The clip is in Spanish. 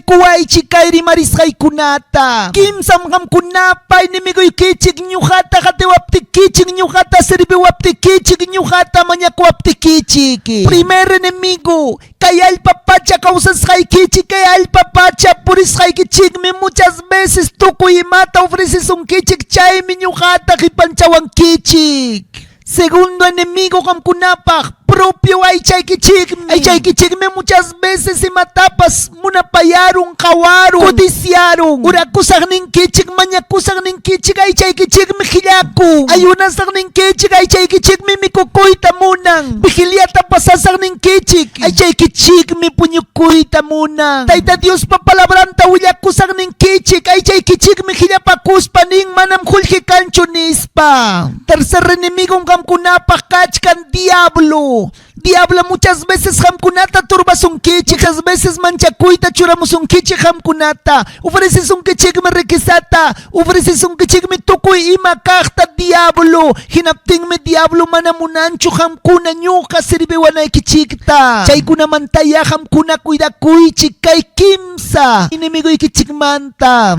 kuwaychik kayri marisqaykunata. Kimsam qamkunapa inimiguykichik ñuqata qatiwaptikichik ñuqata sirviwaptikichik ñuqata mañakuwaptikichik. Primer enemigo, kay allpapacha kawsasqaykichik, kay allpapacha purisqaykichikmi muchas veces tukuy imata ofrecesunkichik chaymi ñuqata qipanchawankichik. Segundo enemigo qamkunapaq propio aychaykichikmi muchas veces imatapas munapayarun, qawarun, codiciarun, urakusaqninkichik, mañakusaqninkichik aychaykichikmi qillakun, ayunasaqninkichik aychaykichikmi mikukuyta munan, vigiliata pasasaqninkichik aychaykichikmi puñukuyta munan. Tayta Diospa palabranta willakusaqninkichik aychaykichikmi qillapakuspa nin manam qullqikanchu nispa. Tercer enemigo qamkunapaq kachkan diablo. Diablo muchas veces qamkunata turbasunkichik, muchas veces manchakuyta churamusunkichik qamkunata. Ofrecesunkichikmi riquezata, ofrecesunkichikmi tukuy ima kaqta diablo. Hinaptinmi diablo mana munanchu qamkuna ñuqa sirviwanaykichikta. Chaykunamantaya qamkuna cuidakuychik kay kimsa inimiguykichikmanta.